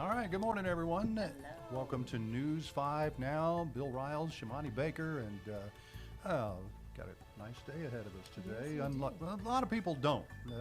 All right, good morning, everyone. Hello. Welcome to News 5 Now. Bill Riles, Shimani Baker, and got a nice day ahead of us today. Yes, we do. A lot of people don't. You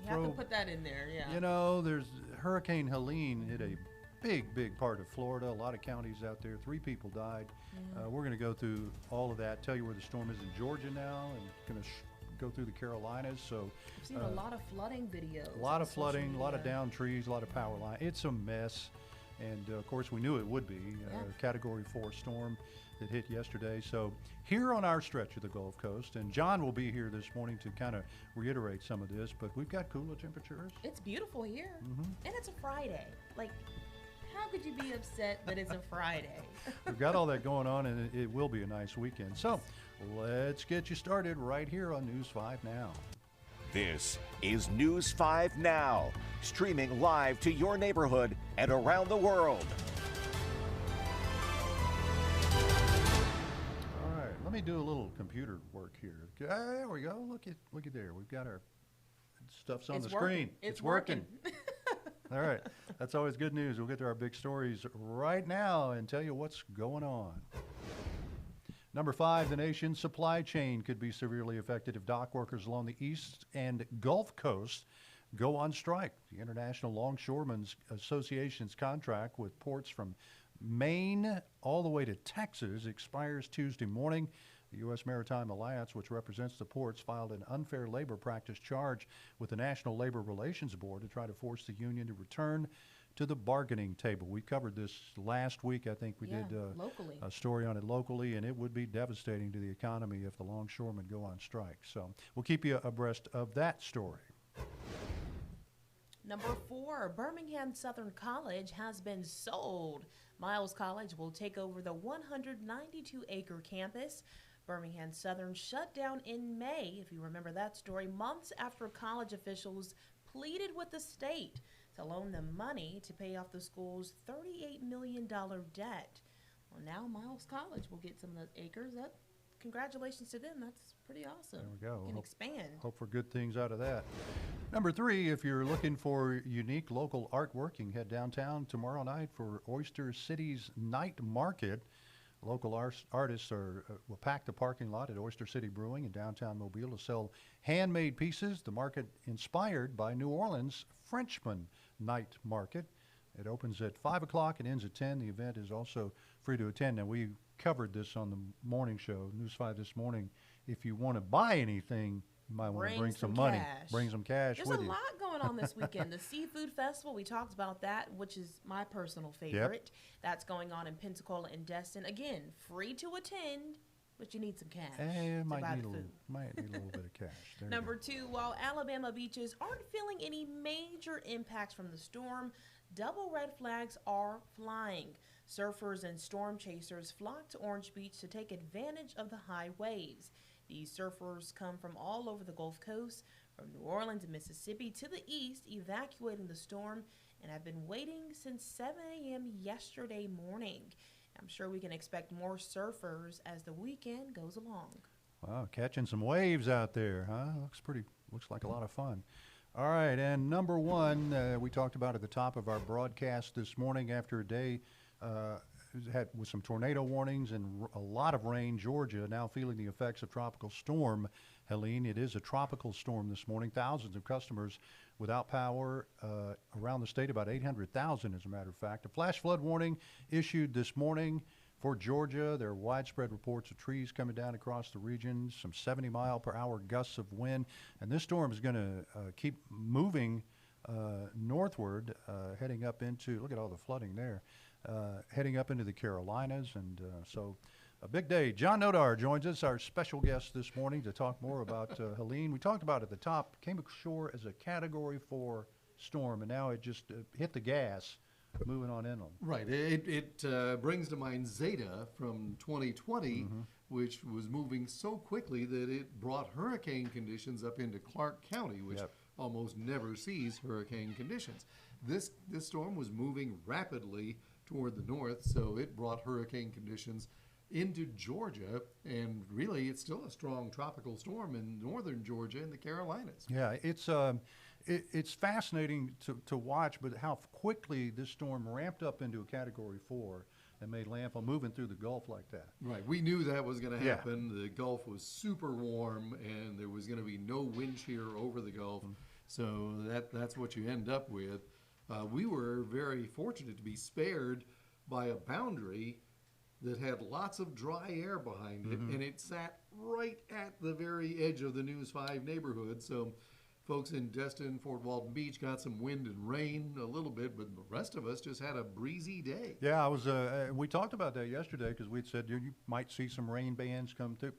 have to put that in there, yeah. You know, there's Hurricane Helene hit a big part of Florida. A lot of counties out there. 3 people died. We're going to go through all of that, tell you where the storm is in Georgia now, and going to go through the Carolinas. So I've seen a lot of flooding videos. a lot of on social flooding, a lot of media. down trees, a lot of power line. It's a mess. And of course, we knew it would be a Category 4 storm that hit yesterday. So here on our stretch of the Gulf Coast, and John will be here this morning to kind of reiterate some of this, but we've got cooler temperatures. It's beautiful here, and it's a Friday. Like, how could you be upset that it's a Friday? We've got all that going on, and it will be a nice weekend. So let's get you started right here on News 5 Now. This is News 5 Now, streaming live to your neighborhood and around the world. All right, let me do a little computer work here. There we go. Look at there. We've got our stuff's on It's the working. screen. It's working. All right, that's always good news. We'll get to our big stories right now and tell you what's going on. Number 5, the nation's supply chain could be severely affected if dock workers along the East and Gulf Coast go on strike. The International Longshoremen's Association's contract with ports from Maine all the way to Texas expires Tuesday morning. The U.S. Maritime Alliance, which represents the ports, filed an unfair labor practice charge with the National Labor Relations Board to try to force the union to return to the bargaining table. We covered this last week. I think we did locally. a story on it locally, and it would be devastating to the economy if the longshoremen go on strike. So we'll keep you abreast of that story. Number 4, Birmingham Southern College has been sold. Miles College will take over the 192-acre campus. Birmingham Southern shut down in May, if you remember that story, months after college officials pleaded with the state to loan them money to pay off the school's $38 million debt. Well, now Miles College will get some of those acres. Congratulations to them. That's pretty awesome. There we go. Can expand. Hope for good things out of that. Number 3, if you're looking for unique local artwork, you can head downtown tomorrow night for Oyster City's Night Market. Local artists will pack the parking lot at Oyster City Brewing in downtown Mobile to sell handmade pieces. The market inspired by New Orleans' Frenchman Night Market. It opens at 5 o'clock and ends at 10. The event is also free to attend. Now, we covered this on the morning show, News 5 this morning. If you want to buy anything, you might want to bring some money. Cash. Bring some cash There's with a you. lot going on this weekend. The Seafood Festival, we talked about that, which is my personal favorite. That's going on in Pensacola and Destin. Again, free to attend, but you need some cash to Might buy need the food. might need a little bit of cash. There you Number go. 2, while Alabama beaches aren't feeling any major impacts from the storm, double red flags are flying. Surfers and storm chasers flock to Orange Beach to take advantage of the high waves. These surfers come from all over the Gulf Coast, from New Orleans and Mississippi to the east, evacuating the storm, and have been waiting since 7 a.m. yesterday morning. I'm sure we can expect more surfers as the weekend goes along. Wow, catching some waves out there, huh? Looks like a lot of fun. All right, and number 1, we talked about at the top of our broadcast this morning after a day with some tornado warnings and a lot of rain. Georgia now feeling the effects of Tropical Storm Helene. It is a tropical storm this morning. Thousands of customers without power around the state, about 800,000 as a matter of fact. A flash flood warning issued this morning for Georgia. There are widespread reports of trees coming down across the region, some 70-mile-per-hour gusts of wind. And this storm is going to keep moving northward, heading up into, look at all the flooding there, heading up into the Carolinas. And so a big day. John Nodar joins us, our special guest this morning, to talk more about Helene. We talked about it at the top, came ashore as a Category 4 storm, and now it just hit the gas, moving on inland. Right. It brings to mind Zeta from 2020, which was moving so quickly that it brought hurricane conditions up into Clark County, which almost never sees hurricane conditions. This storm was moving rapidly toward the north, so it brought hurricane conditions into Georgia, and really it's still a strong tropical storm in northern Georgia and the Carolinas. Yeah, it's it's fascinating to watch, but how quickly this storm ramped up into a Category 4 and made landfall moving through the Gulf like that. Right. We knew that was going to Yeah. happen. The Gulf was super warm, and there was going to be no wind shear over the Gulf. So that's what you end up with. We were very fortunate to be spared by a boundary that had lots of dry air behind it, and it sat right at the very edge of the News 5 neighborhood. So folks in Destin, Fort Walton Beach got some wind and rain a little bit, but the rest of us just had a breezy day. Yeah, I was. We talked about that yesterday because we'd said you might see some rain bands come through.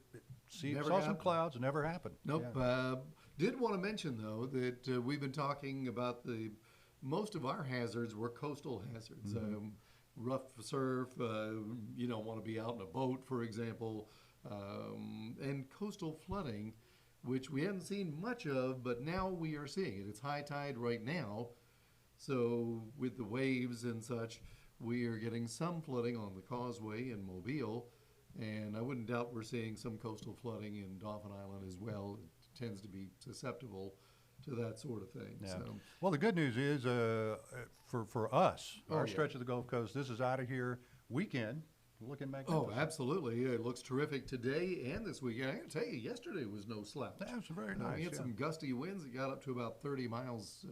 Never Saw some happened. clouds. Never happened. Nope. Yeah. Did want to mention though that we've been talking about most of our hazards were coastal hazards. Rough surf. You don't want to be out in a boat, for example, and coastal flooding, which we hadn't seen much of, but now we are seeing it. It's high tide right now, so with the waves and such, we are getting some flooding on the causeway in Mobile, and I wouldn't doubt we're seeing some coastal flooding in Dauphin Island as well. It tends to be susceptible to that sort of thing. Yeah. So, Well, the good news is for us, Oh, our yeah. stretch of the Gulf Coast, this is out of here weekend, looking oh, magnificent. absolutely. It looks terrific today and this weekend. I got to tell you, yesterday was no slouch. That's very nice. We had yeah. some gusty winds that got up to about 30 miles,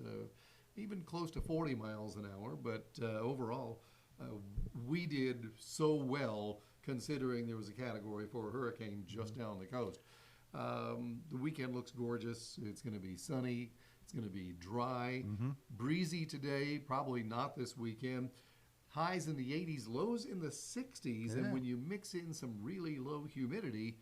even close to 40 miles an hour. But overall, we did so well considering there was a Category 4 hurricane just down the coast. The weekend looks gorgeous. It's going to be sunny. It's going to be dry, breezy today, probably not this weekend. Highs in the 80s, lows in the 60s, Yeah. and when you mix in some really low humidity,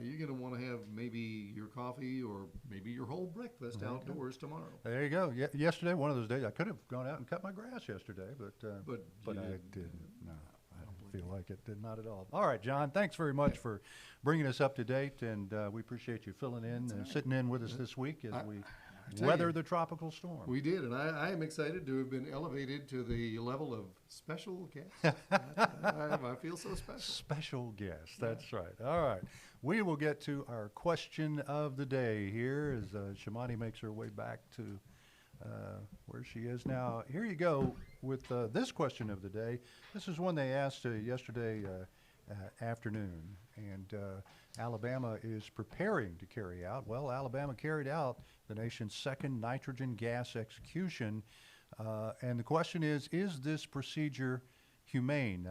you're going to want to have maybe your coffee or maybe your whole breakfast outdoors tomorrow. There you go. Yesterday, one of those days, I could have gone out and cut my grass yesterday, but you I didn't. didn't. No, I don't feel like it. Did not at all. All right, John. Thanks very much for bringing us up to date, and we appreciate you filling in and sitting in with us this week as we tell weather you, the tropical storm. We did, and I am excited to have been elevated to the level of special guest. I feel so special. Special guest. That's right. All right. We will get to our question of the day here as Shamani makes her way back to where she is now. Here you go with this question of the day. This is one they asked yesterday afternoon, and Alabama is preparing to carry out. Well, Alabama carried out the nation's second nitrogen gas execution, and the question is this procedure humane?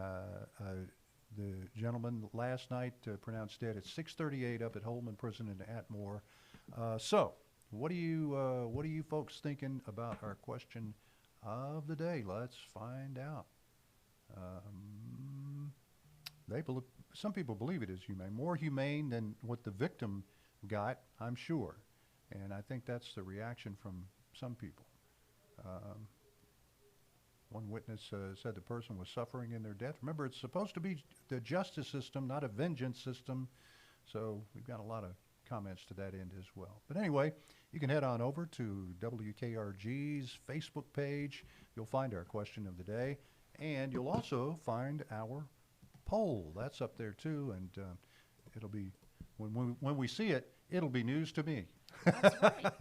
The gentleman last night pronounced dead at 6:38 up at Holman Prison in Atmore. So, what do you folks thinking about our question of the day? Let's find out. Some people believe it is humane, more humane than what the victim got, I'm sure, and I think that's the reaction from some people. One witness said the person was suffering in their death. Remember, it's supposed to be the justice system, not a vengeance system. So we've got a lot of comments to that end as well. But anyway, you can head on over to WKRG's Facebook page. You'll find our question of the day. And you'll also find our poll. That's up there too. And it'll be, when we see it, it'll be news to me. That's right.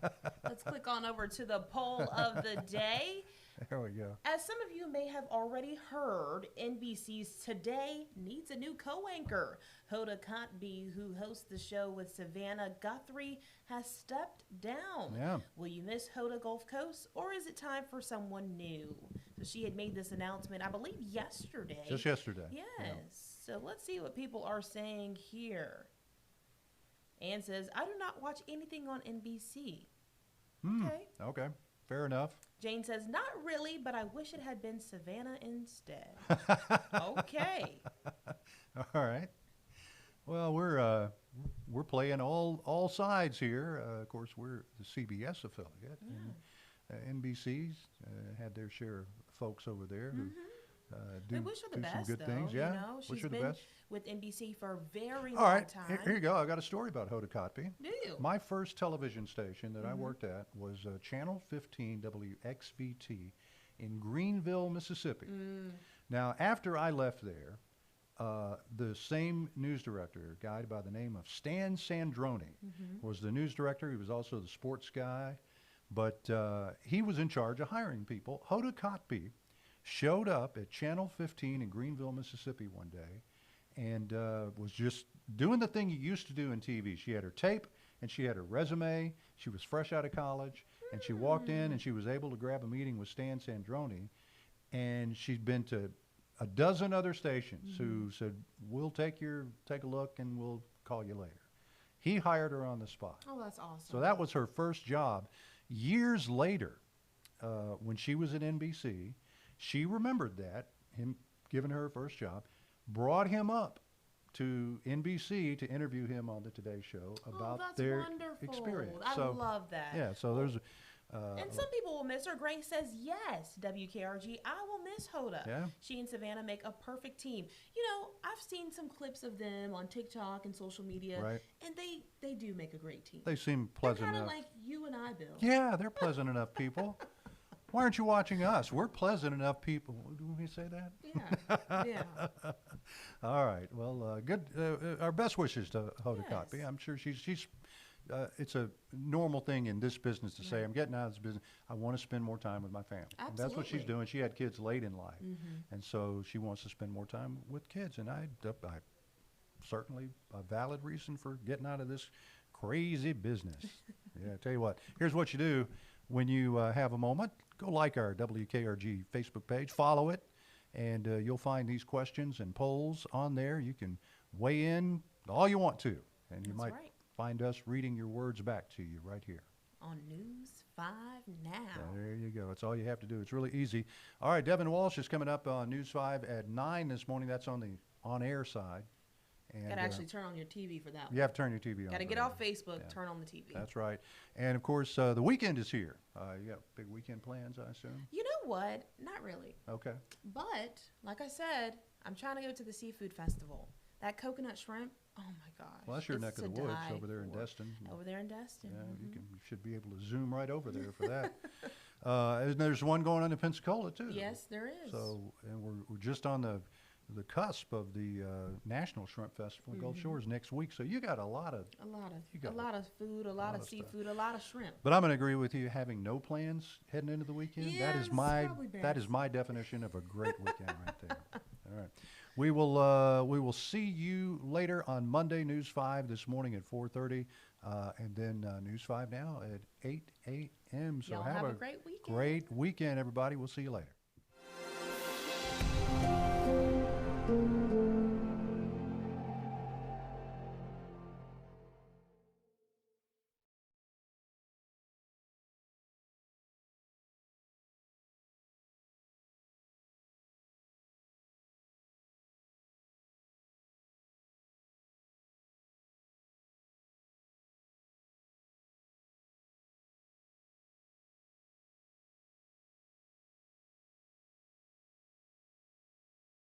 Let's click on over to the poll of the day. There we go. As some of you may have already heard, NBC's Today needs a new co-anchor. Hoda Kotb, who hosts the show with Savannah Guthrie, has stepped down. Yeah. Will you miss Hoda Gulf Coast, or is it time for someone new? So she had made this announcement, I believe, yesterday. Just yesterday. Yes. Yeah. So let's see what people are saying here. Ann says, I do not watch anything on NBC. Okay. Okay. Fair enough. Jane says, not really, but I wish it had been Savannah instead. Okay. All right. Well, we're playing all sides here. Of course, we're the CBS affiliate. And, NBC's had their share of folks over there who We do, wish her the do best, some good though. things. Yeah, You know, wish she's her the been best. with NBC for a very All long right, time. here you go. I got a story about Hoda Kotb. Do you? My first television station that I worked at was Channel 15 WXVT in Greenville, Mississippi. Now, after I left there, the same news director, a guy by the name of Stan Sandroni, was the news director. He was also the sports guy. But he was in charge of hiring people. Hoda Kotb showed up at Channel 15 in Greenville, Mississippi one day and was just doing the thing you used to do in TV. She had her tape and she had her resume. She was fresh out of college and she walked in and she was able to grab a meeting with Stan Sandroni, and she'd been to a dozen other stations who said, we'll take a look and we'll call you later. He hired her on the spot. Oh, that's awesome. So that was her first job. Years later, when she was at NBC, she remembered that, him giving her first job, brought him up to NBC to interview him on the Today Show about that's their wonderful. experience. I So, love that. yeah, so there's And some people will miss her. Grace says, yes, WKRG, I will miss Hoda. Yeah. She and Savannah make a perfect team. You know, I've seen some clips of them on TikTok and social media, Right. and they do make a great team. they seem They're pleasant kind of enough. like you and I, Bill. Yeah, they're pleasant enough people. Why aren't you watching us? We're pleasant enough people. Do we say that? Yeah, yeah. All right. Well, good. Our best wishes to Hoda Yes. Kotb. I'm sure she's. It's a normal thing in this business to say, I'm getting out of this business. I want to spend more time with my family. And that's what she's Absolutely. doing. She had kids late in life, and so she wants to spend more time with kids. And I certainly a valid reason for getting out of this crazy business. Yeah, I tell you what. Here's what you do when you have a moment. Go like our WKRG Facebook page, follow it, and you'll find these questions and polls on there. You can weigh in all you want to, and you That's might right. find us reading your words back to you right here. On News 5 Now. There you go. That's all you have to do. It's really easy. All right, Devin Walsh is coming up on News 5 at 9 this morning. That's on the on-air side. And Got to actually turn on your TV for that one. you have to turn your TV on. Got to for get that. off Facebook, Yeah. turn on the TV. That's right. And, of course, the weekend is here. You got big weekend plans, I assume? You know what? Not really. Okay. But, like I said, I'm trying to go to the seafood festival. That coconut shrimp, oh my gosh. Well, that's your it's neck of to the woods die over there in for. Destin. Over there in Destin. Yeah, mhm. you should be able to zoom right over there for that. And there's one going on in Pensacola, too. Yes, there is. So, and we're just on the cusp of the National Shrimp Festival in Gulf Shores next week. So you got a lot of. a got lot of food, a lot of stuff. seafood, a lot of shrimp. But I'm going to agree with you. Having no plans heading into the weekend. Yeah, that is it's my probably that is best. my definition of a great weekend right there. All right. We will see you later on Monday, News 5 this morning at 4:30, and then News 5 now at 8 a.m. So Y'all have a great weekend. Great weekend, everybody. We'll see you later.